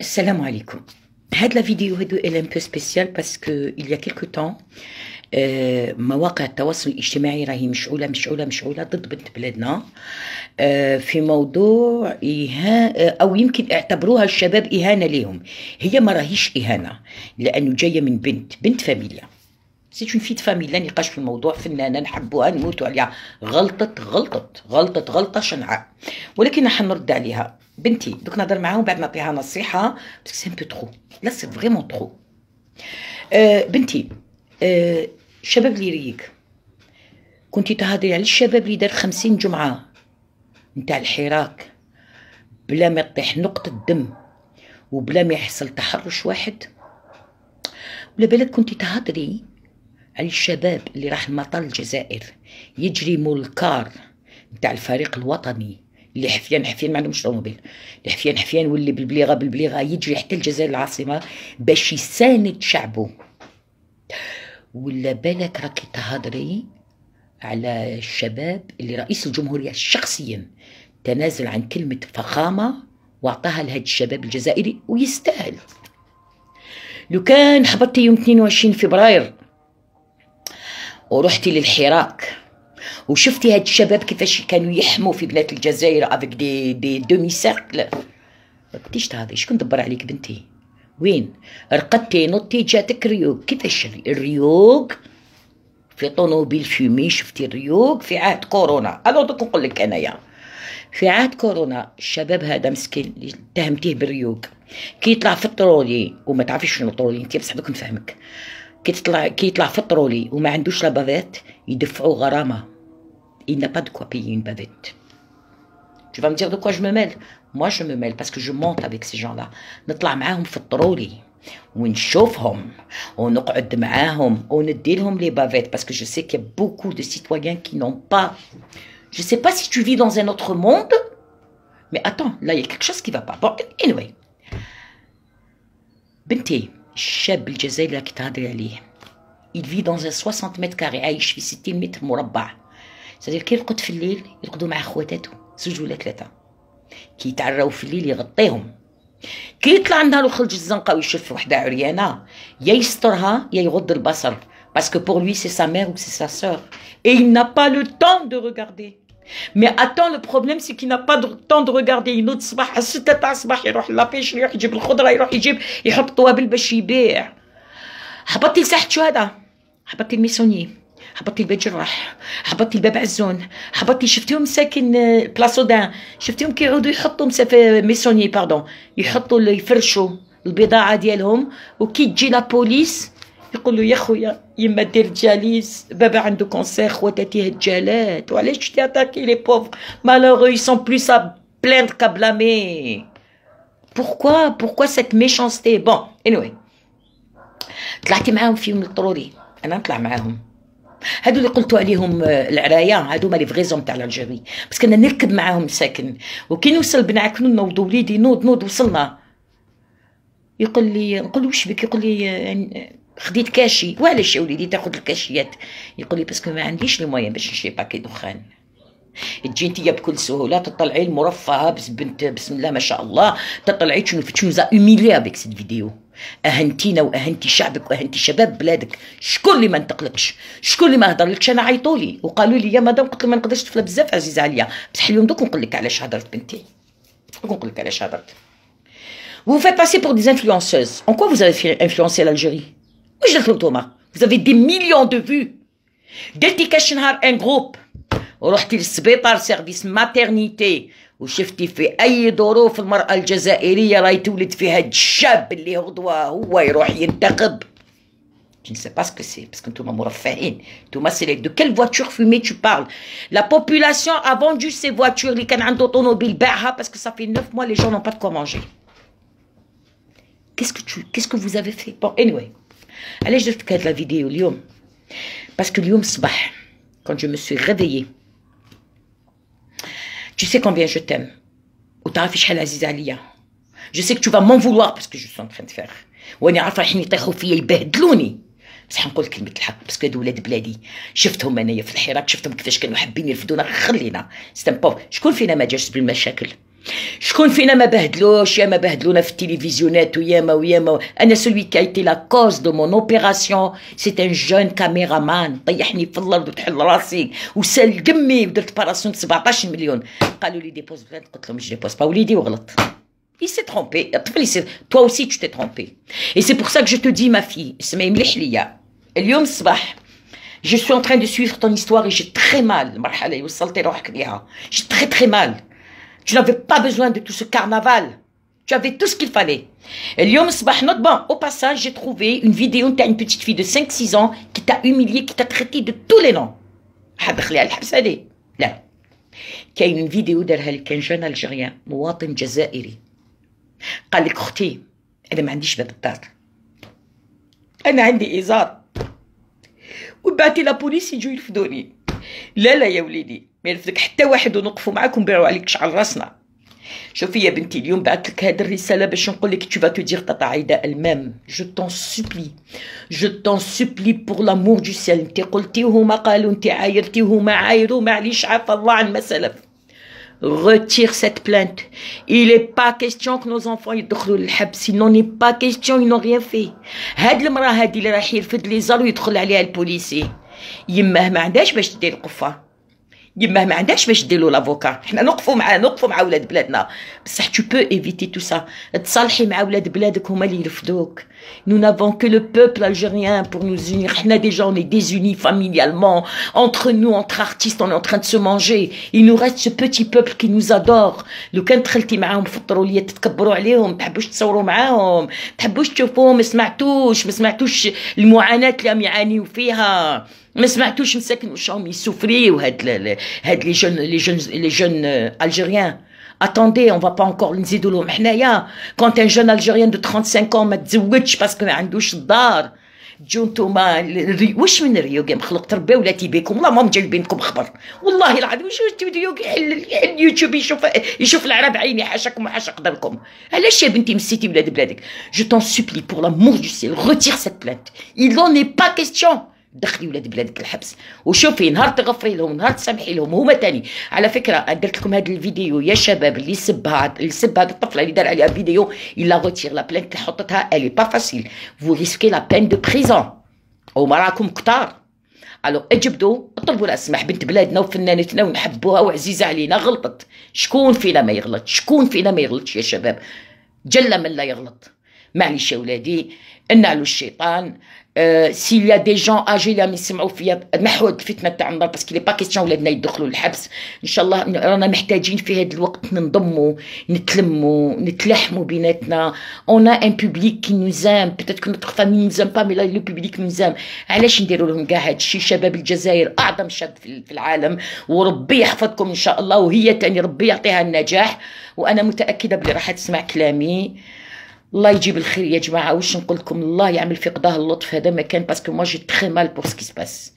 Salam alaikum. La vidéo est un peu spéciale parce que il y a quelque temps مواقع التواصل الاجتماعي راهي مشعولة ضد بنت بلادنا في موضوع أو يمكن اعتبروها الشباب إهانة لهم. هي ما راهيش إهانة لأنه جاية من بنت فاميليا. سيت اون في فامي، لا نقاش في الموضوع، فنانه نحبوها نموتوا عليها، غلطة شنعاء، ولكن راح نرد عليها. بنتي دوك نهضر معاها ومن بعد نعطيها نصيحه باسكو سي ان بو ترو، لا سي فريمون ترو. بنتي الشباب اللي يريك كنتي تهضري على الشباب اللي دار 50 جمعه نتاع الحراك بلا ما تطيح نقطه دم وبلا ما يحصل تحرش واحد، ولا بالك كنتي تهضري على الشباب اللي راح لمطار الجزائر يجري مول الكار نتاع الفريق الوطني اللي حفيان ما عندهمش طوموبيل، اللي حفيان واللي بالبليغه يجري حتى الجزائر العاصمه باش يساند شعبه. ولا بالك راكي تهضري على الشباب اللي رئيس الجمهوريه شخصيا تنازل عن كلمه فخامه واعطاها لهاد الشباب الجزائري ويستاهل. لو كان حضرتي يوم 22 فبراير ورحتي للحراك وشفتي هاد الشباب كيفاش كانوا يحموا في بنات الجزائر افيك دي دومي سيركل، ما كنتيش تهضري. شكون دبر عليك بنتي؟ وين رقدتي نطي جاتك ريوق؟ كيفاش الريوق في طونوبيل فيمي؟ شفتي الريوق في عهد كورونا؟ الو دوك نقول لك انايا في عهد كورونا الشباب هذا مسكين اللي اتهمتيه بالريوق كي يطلع في الطرولي وما تعرفيش شنو الطرولي انت، بصح دوك نفهمك. كي يطلع في الطرولي وما عندوش لابافيت يدفعوا غرامه. Il n'a pas de quoi payer une bavette. Tu vas me dire de quoi je me mêle? Moi je me mêle parce que je monte avec ces gens-là. نطلع معاهم في الطرولي ونشوفهم ونقعد معاهم ونديلهم les bavettes parce que je sais qu'il y a beaucoup de citoyens qui n'ont pas. Je sais pas si tu vis dans un autre monde, mais attends, là il y a quelque chose qui va pas. Bon, anyway. بنتي الشاب الجزائري اللي راكي تهضري عليه il vit dans un 60 mètres carrés، عايش في 60 متر مربع. سادير كي يرقد في الليل يرقدوا مع خواتاتو زوج ولا ثلاثه، كي يتعراو في الليل يغطيهم، كي يطلع عندها خرج الزنقه ويشوف وحده عريانه يا يسترها يا يغض البصر باسكو بور لوي سي سا مير ou سي سا سور et il n'a pas le temps de regarder. Mais attends, le problème c'est qu'il n'a pas de temps de regarder. ينوض الصباح 6 تاع الصباح يروح لابيش، يروح يجيب الخضره، يروح يحط طوابل باش يبيع. هبطي لساحه شهداء، هبطي الميسوني، هبطي البيت جراح، هبطي الباب عزون، هبطي شفتيهم ساكن بلاصودان، شفتيهم كيعودوا يحطوا مسافه ميسوني باردون، يحطوا يفرشوا البضاعه ديالهم، وكي تجي لا بوليس يقولوا يا خويا يما دير جاليس، بابا عنده كونسير، خواتاتي هجالات، وعلاش تي اتاكي لي بوفر مالوغو يي سون بلوس ا بلاندر كا بلامي. pourquoi cette méchanceté؟ bon anyway طلعتي معاهم في يوم الطروري، انا نطلع معاهم. هادو اللي قلتوا عليهم العرايا هادو ما لي فغيزون تاع الجيري، بس كنا نركب معاهم ساكن، وكي نوصل بن عكنون نوض وليدي نوض وصلنا، يقول لي نقول له واش بك؟ يقول لي يعني خديت كاشي. وعلاش يا وليدي تاخذ الكاشيات؟ يقول لي باسكو ما عنديش المويان باش نشري باكي دخان. تجي انتيا بكل سهوله تطلعي المرفهه بنت بسم الله ما شاء الله، تطلعي شنو زا اوميلي افيك سيت فيديو، اهنتينا واهنتي شعبك واهنتي شباب بلادك. شكون اللي ما نطقلكش؟ شكون اللي ما هضرلكش؟ انا عيطولي وقالوا لي يا مدام، قلت لهم ما نقدرش طفله بزاف عزيزه عليا، بصح اليوم دوك نقول لك علاش هضرت بنتي، نقول لك علاش هضرت. Vous vous faites passer pour des influenceuses. En quoi vous avez fait influencer l'Algérie? واش درتو نتوما؟ Vous avez des millions de vues. درتي كاش نهار ان جروب ورحتي للسبيطار سيرفيس ماترنيتي وشفتي في اي ظروف المراه الجزائريه راهي تولد في هاد الشاب اللي غدوه هو يروح ينتخب. Je ne sais pas ce que c'est parce que نتوما مرفهين. نتوما سي de quelle voiture fumée tu parles? La population a vendu ses voitures اللي كان عنده طوموبيل باعها parce que ça fait 9 mois les gens n'ont pas de quoi manger. Qu'est-ce que vous avez fait? Bon anyway علاش درت لك هاد لا فيديو اليوم؟ باسكو اليوم الصباح quand je me suis réveillée tu sais combien je t'aime وتعرفي شحال عزيزه عليا. je sais que tu vas m'en vouloir parce que je suis en train de faire، واني عارفه رايحين يطيحوا فيا يبهدلوني، بس حنقول كلمه الحق باسكو هادو ولاد بلادي. شفتهم انايا في الحراك، شفتهم كيفاش كانوا حابين يرفدونا. خلينا ستامبوف، شكون فينا ما جاش بالمشاكل؟ شكون فينا ما بهدلوش، يا ما بهدلونا في التلفزيونات وياما وياما. انا سولوي كي ايتي لا كوز دو مون اوبيراسيون سي ان جون كاميرامان طيحني في الارض وتحل راسي وسال دمي ودرت باراسيون 17 مليون. قالوا لي ديبوز بلانت، قلت لهم جو ديبوز با وليدي وغلط. Il s'est trompé. Toi aussi tu t'es trompé. Et c'est pour ça que je te dis ma fille, اسمعي مليح ليا. اليوم الصباح je suis en train de suivre ton histoire et j'ai très mal. المرحلة اللي وصلتي روحك ليها. J'ai très très mal. Tu n'avais pas besoin de tout ce carnaval. Tu avais tout ce qu'il fallait. اليوم الصباح نوت بون. Au passage, j'ai trouvé une vidéo de une petite fille de 5-6 ans qui t'a humilié, qui t'a traité de tous les noms. حاب يخليها الحبس هذه؟ لا. كاين فيديو دارها لك كان جون الجيريان مواطن جزائري. قال لك اختي انا ما عنديش باب الدار، انا عندي ازار، وبعتي لا بوليس يجوا يرفدوني. لا يا وليدي ما يرفدك حتى واحد ونوقفوا معاك ونبيعوا عليك شعر راسنا. شوفي يا بنتي اليوم بعثت لك هذه الرساله باش نقول لك tu vas te dire تاتا عايده المام je t'en supplie pour l'amour du ciel. انت قلتي وهما قالوا، انت عايرتي وهما عايروا، معليش عفا الله عن ما سلف. Retire cette plainte. Il n'est pas question que nos enfants يدخلوا للحبس. Il n'en est pas question, ils n'ont rien fait. هاد المراه هادي اللي راح يرفد لي زار ويدخل عليها البوليسي، يماه ما عندهاش باش دير القفه، يماه ما عندهاش باش ديروا لافوكا. حنا نوقفوا مع ولاد بلادنا، بصح tu peux éviter tout ça. تصالحي مع ولاد بلادك هما اللي يرفدوك. Nous n'avons que le peuple algérien pour nous unir. حنا déjà on est désunis familialement. Entre nous, entre artistes, on est en train de se manger. Il nous reste ce petit peuple qui nous adore. لو كان دخلتي معاهم في الطرولية تتكبروا عليهم، تحبوش تصوروا معاهم، تحبوش تشوفوهم، ما سمعتوش المعاناة اللي عم يعانيوا فيها، ما سمعتوش مساكن واش راهم يسوفريو هاد لي جون الجيريان. Attendez, on va pas encore نزيدوا لهم حنايا. Quand un jeune algérien de 35 ans ما تزوجش باسكو ما عندوش الدار، تجو نتوما واش من ريو كاع مخلوق تربى ولاتي بكم. والله ما مجايبينكم خبر، والله العظيم. واش تبداو يحل اليوتيوب يشوف العرب عيني، حاشاكم وحاشا قدركم. علاش يا بنتي مسيتي ولاد بلادك؟ Je t'en supplie pour l'amour du ciel, retire cette plainte. Il n'en est pas question. دخلي ولاد بلادك الحبس. وشوفي نهار تغفري لهم نهار تسامحي لهم هما تاني. على فكره درت لكم هذا الفيديو يا شباب، اللي سب هذه الطفله اللي دار عليها فيديو الا روتير لا بلانت اللي حطتها الي با فاسيل، فو ريسكي لا بين دو بريزون وما راكم كتار. الو اجبدوا اطلبوا لها السماح، بنت بلادنا وفنانتنا ونحبوها وعزيزه علينا، غلطت. شكون فينا ما يغلط؟ شكون فينا ما يغلطش يا شباب؟ جل من لا يغلط. معليش يا ولادي، نعلو الشيطان. s'il y a des gens âgés اللي عم يسمعوا فيا، محوا الفتنه تاع النار، باسكو لي با كيستيون ولادنا يدخلوا للحبس. ان شاء الله رانا محتاجين في هذا الوقت ننضموا، نتلموا، نتلاحموا بيناتنا. on a un public qui nous aime, peut-être que notre famille nous aime pas mais là le public nous aime. علاش نديروا لهم كاع هذا الشيء؟ شباب الجزائر اعظم شاب في العالم، وربي يحفظكم ان شاء الله، وهي تاني ربي يعطيها النجاح. وانا متاكده بلي راح تسمع كلامي. الله يجيب الخير يا جماعه. واش نقول لكم؟ الله يعمل في قضاه اللطف. هذا ما كان باسكو moi j'ai très mal pour ce qui se passe.